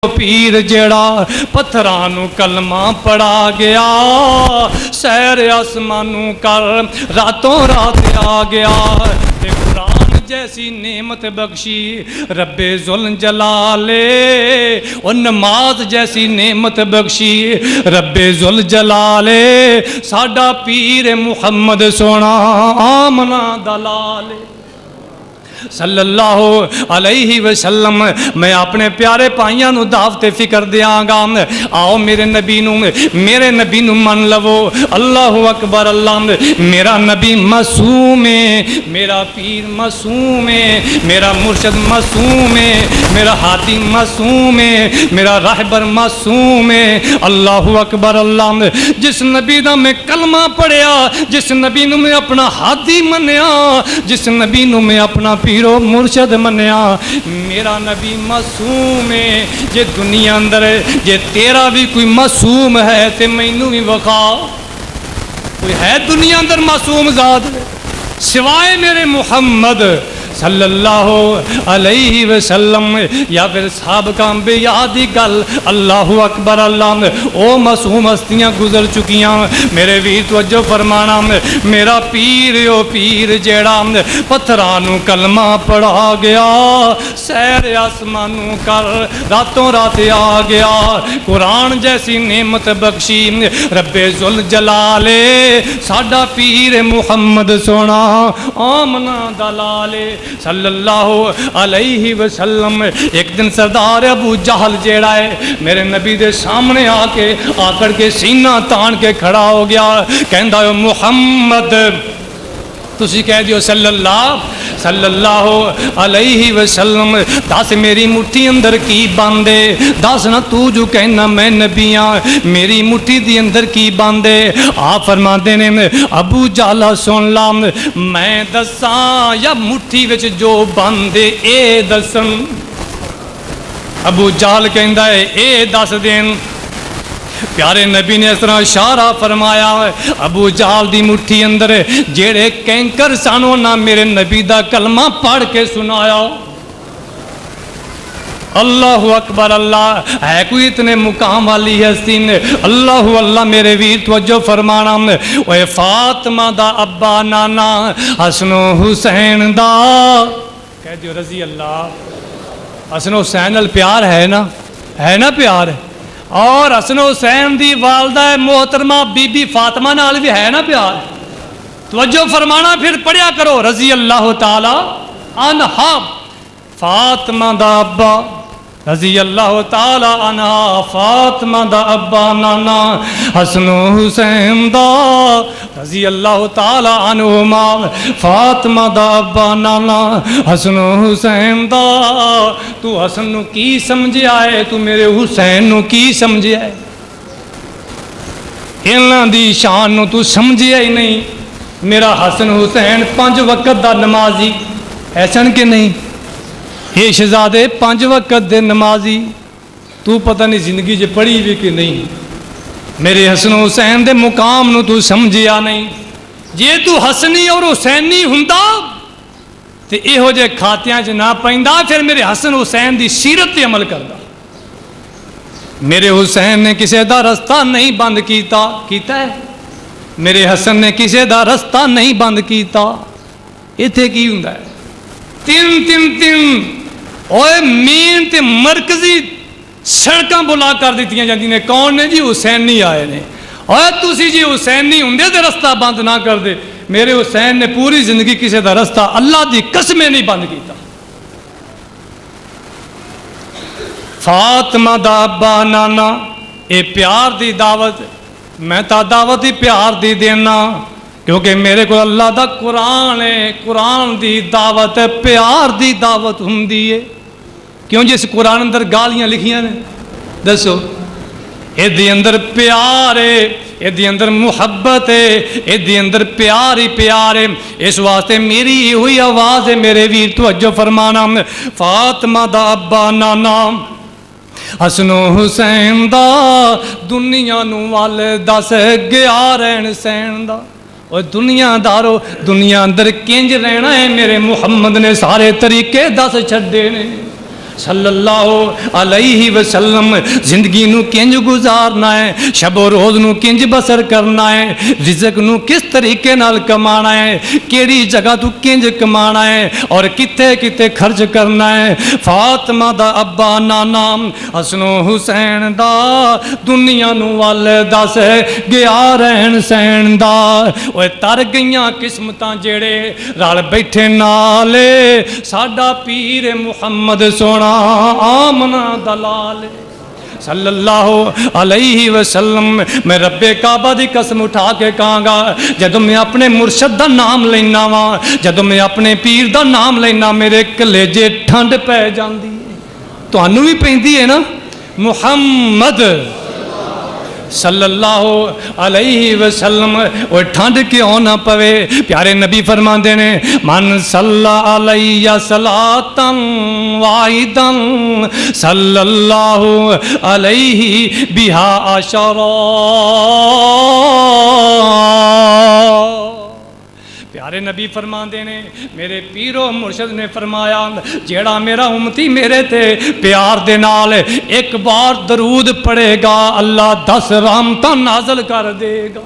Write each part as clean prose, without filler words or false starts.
پیر جڑا پتھراں نو کلمہ پڑھا گیا، سیر آسمانوں کر راتوں رات آ گیا، تے قرآن جیسی نعمت بخشی رب ذوالجلال، اور نماز جیسی نعمت بخشی رب ذوالجلال، ساڈا پیر محمد سونا آمنا دلال صلی اللہ علیہ وسلم۔ میں اپنے پیارے پائیاں نو دعوت فکر دیاں گا، آؤ میرے نبی نو من لو۔ اللہ اکبر، اللہ میرا نبی معصوم ہے، میرا پیر معصوم ہے، میرا مرشد معصوم ہے، میرا ہادی معصوم ہے، میرا راہبر معصوم ہے۔ اللہ اکبر، اللہ جس نبی دا میں کلمہ پڑھیا، جس نبی نو میں اپنا ہادی منیا، جس نبی نو میں اپنا پیرو مرشد منیا، میرا نبی معصوم ہے۔ جے دنیا اندر جے تیرا بھی کوئی معصوم ہے تے مینوں بھی وکھا، کوئی ہے دنیا اندر معصوم ذات سوائے میرے محمد صلی اللہ علیہ وسلم، یا پھر سابقہ انبیاء دی گل۔ اللہ اکبر، اللہ او معصوم ہستیاں گزر چکیاں، میرے ویر توجہ فرمانا، میرا پیر او پیر جیڑا پتھراں نو کلمہ پڑھا گیا، سیر آسمانوں کر راتوں رات آ گیا، قرآن جیسی نعمت بخشی رب ذوالجلال، ساڈا پیر محمد سونا آمنا دلال صلی اللہ علیہ وسلم۔ ایک دن سردار ابو جہل جیڑا ہے میرے نبی دے سامنے آ کر کے سینہ تان کے کھڑا ہو گیا، کہندا ہے محمد، تسی کہہ دیو صلی اللہ علیہ وسلم، دس میری مٹھی اندر کی باندے، دس نا تو جو کہنا میں نبی ہاں، میری مٹھی دی اندر کی باندے۔ آپ فرماندے نے ابو جہلا سن لا، میں دساں یا مٹھی وچ جو باندے اے دسن؟ ابو جہل کہندا ہے اے دس دین۔ پیارے نبی نے اس طرح اشارہ فرمایا، ابو جہل دی مٹھی اندر جیڑے کینکر سانو نہ میرے نبی دا کلمہ پڑھ کے سنایا۔ اللہ اکبر، اللہ ہے کوئی اتنے مقام والی ہستی نے؟ اللہ اللہ میرے ویر توجہ فرمانا، اوے فاطمہ دا ابا نانا حسن و حسین دا، کہہ دیو رضی اللہ۔ حسن و حسین نال پیار ہے نا پیار ہے، اور حسن و حسین دی والدہ محترمہ بی بی فاطمہ نال بھی ہے نا پیار۔ توجہ فرمانا، پھر پڑھیا کرو رضی اللہ تعالی عنہا، فاطمہ دا ابا رضی اللہ تعالی عنہا، فاطمہ دا ابا نانا حسن و حسین دا رضی اللہ تعالی عنہما، فاطمہ دا ابا نانا حسن و حسین دا۔ تو حسن نو کی سمجھیا ہے؟ تو میرے حسین نو کی سمجھیا ہے؟ انہاں دی شان نو تو سمجھیا ہی نہیں۔ میرا حسن حسین 5 وقت دا نمازی ایسن کہ نہیں؟ یہ شہزادے 5 وقت دے نمازی، تو پتہ نہیں زندگی جے پڑھی بھی کہ نہیں۔ میرے حسن حسین دے مقام نو تو سمجھیا نہیں۔ جے تو حسنی اور حسینی ہوندا تے ایہو جے کھاتیاں چ نہ پیندا، پھر میرے حسن حسین دی سیرت تے عمل کردا۔ میرے حسین نے کسے دا رستہ نہیں بند کیتا ہے، میرے حسن نے کسے دا رستہ نہیں بند کیتا۔ ایتھے کی ہوندا ہے؟ تین اوے مین تے مرکزی سڑکاں بلا کر دیتیاں جاندی نے، کون نے جی؟ حسینی آئے نے۔ اوے تسی جی حسینی ہوندے تے رستہ بند نہ کر دے، میرے حسین نے پوری زندگی کسے دا رستہ اللہ دی قسمیں نہیں بند کیتا۔ فاطمہ دا ابا نانا، اے پیار دی دعوت، میں تا دعوت ہی پیار دی دینا، کیونکہ میرے کو اللہ دا قرآن ہے، قرآن دی دعوت ہے، پیار دی دعوت ہوندی ہے۔ کیوں جس قرآن اندر گالیاں لکھیاں نے؟ دسو، اے دی اندر پیار ہے، اے دی اندر محبت ہے، اے دی اندر پیار ہی پیار ہے۔ اس واسطے میری یہ ہوئی آواز ہے میرے ویر توجہ فرمانا، فاطمہ دا ابا نانا حسن و حسین دا، دنیا نو وال دس گیا رہن سین دا۔ اور دنیا دارو، دنیا اندر کنج رہنا ہے، میرے محمد نے سارے طریقے دس چھڑے نے، صلی اللہ علیہ وسلم زندگی نو کنج گزارنا ہے، شب و روز نو کنج بسر کرنا ہے، رزق نو کس طریقے نال کمانا ہے، کیڑی جگہ تو کنج کمانا ہے اور کتے کتے خرچ کرنا ہے۔ فاطمہ دا ابا نانا حسن و حسین دا دنیا نو وال دس گیا رہن سہن دا، اوے تر گئیاں قسمتاں جڑے رل بیٹھے نالے ساڈا پیر محمد سونا آمنا دلال صلی اللہ علیہ وسلم۔ میں رب کعبہ دی قسم اٹھا کے کہاں گا، جدوں میں اپنے مرشد دا نام لینا وا، جدوں میں اپنے پیر دا نام لینا، میرے کلیجے ٹھنڈ پہ جاندی ہے، تانوں بھی پیندی ہے نا۔ محمد صلی اللہ علیہ وسلم، وہ ٹھنڈ کیوں نہ پوے، پیارے نبی فرماندے نے من صلی علیہ صلاۃ واحدہ صلی اللہ علیہ بہا عشرا۔ پیارے نبی فرماندے نے، میرے پیرو مرشد نے فرمایا جیڑا میرا امتی میرے تے پیار دے نال ایک بار درود پڑھے گا، اللہ 10 رحمتاں نازل کر دے گا۔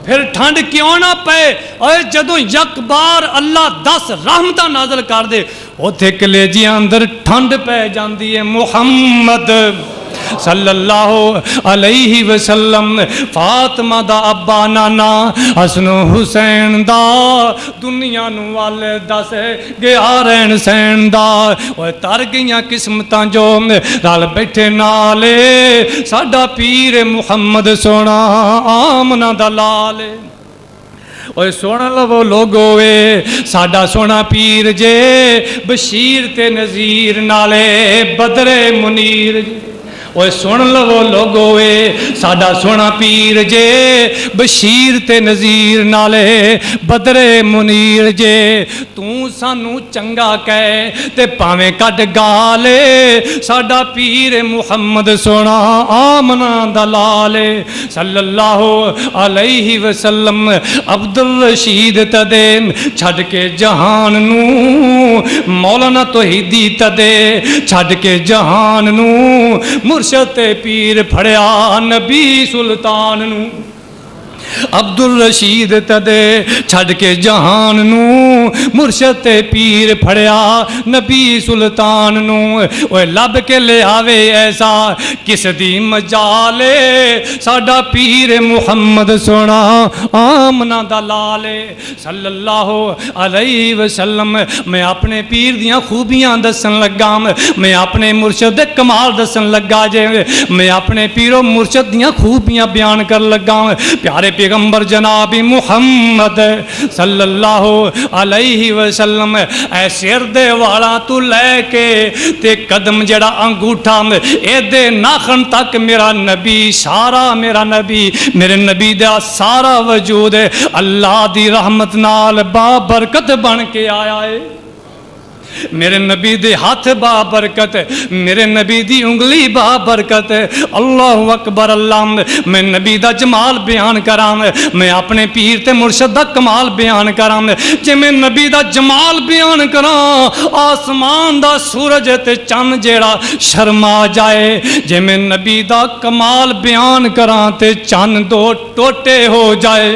پھر ٹھنڈ کیوں نہ پے، اور جدوں یک بار اللہ 10 رحمتاں نازل کر دے اوتھے کلیجیاں اندر ٹھنڈ پہ جاندی ہے۔ محمد صلی اللہ علیہ وسلم، فاطمہ دا ابا نانا حسن و حسین دا دنیا نو وال دس گیا رہن سہن دا، اوے تر گئیاں قسمتاں جو رل بیٹھے نالے ساڈا پیر محمد سونا آمنا دا لال۔ اوے سونا لو لوگو وے ساڈا سونا پیر جے، بشیر تے نذیر نالے بدر منیر جے۔ اوے سن لو لوگو اے ساڈا سونا پیر جے، بشیر تے نذیر نالے بدر منیر جے۔ تو سانو چنگا کہے تے پاویں کڈ گالے، ساڈا پیر محمد سونا آمنا دلال صلی اللہ علیہ وسلم۔ عبد الرشید تدے چھڈ کے جہان نو، مولانا توحیدی تدے چھڈ کے جہان نو، مرشد پیر پھڑیا نبی سلطان نو۔ عبد الرشید تدے چھڈ کے جہان نو، مرشد پیر پھڑیا نبی سلطان نو۔ اوے لب کے لے آوے ایسا کس دی مجالے، ساڈا پیر محمد سونا آمنا دلال صلی اللہ علیہ وسلم۔ میں اپنے پیر دیاں خوبیاں دسن لگا، میں اپنے مرشد دے کمال دسن لگا جے، میں اپنے پیرو مرشد دیاں خوبیاں بیان کر لگا۔ پیارے پیغمبر جناب محمد صلی اللہ علیہ وسلم، اے سر دے والا تو لے کے تے قدم جڑا انگوٹھا اے دے ناخن تک میرا نبی، سارا میرا نبی، میرے نبی دا سارا وجود اللہ دی رحمت نال بابرکت بن کے آیا ہے۔ میرے نبی دے ہاتھ با برکت، میرے نبی دی انگلی با برکت۔ اللہ اکبر اللہ، میں نبی دا جمال بیان کراں، میں اپنے پیر تے مرشد دا کمال بیان کراں۔ جے میں نبی دا جمال بیان کراں آسمان دا سورج تے چند جیڑا شرما جائے، جے میں نبی دا کمال بیان کراں تے چند دو ٹوٹے ہو جائے۔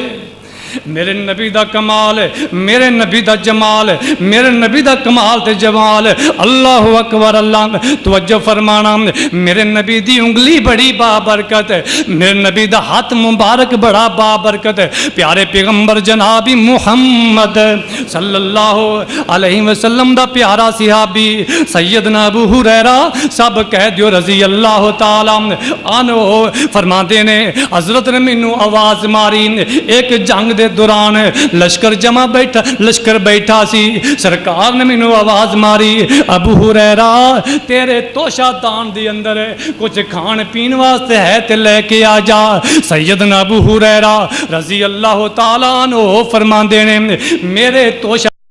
میرے نبی دا کمال، میرے نبی دا جمال، میرے نبی دا کمال تے جمال۔ اللہ اکبر اللہ، توجہ فرمانا، میرے نبی دی انگلی بڑی بابرکت، میرے نبی دا ہاتھ مبارک بڑا بابرکت۔ پیارے پیغمبر جناب محمد صلی اللہ علیہ وسلم دا پیارا صحابی سیدنا ابو ہریرہ سب کہہ دیو رضی اللہ تعالیٰ عنہ فرماندے نے، حضرت نے مینوں آواز ماری ایک جنگ دے دوران، لشکر جمع بیٹھا، لشکر بیٹھا سی، سرکار نے مینوں آواز ماری ابو ہریرہ تیرے توشہ دان دی اندر کچھ کھان پین واسطے ہے تے لے کے آ جا۔ سیدنا ابو ہریرہ رضی اللہ تعالیٰ عنہ فرماندے نے، میرے توشہ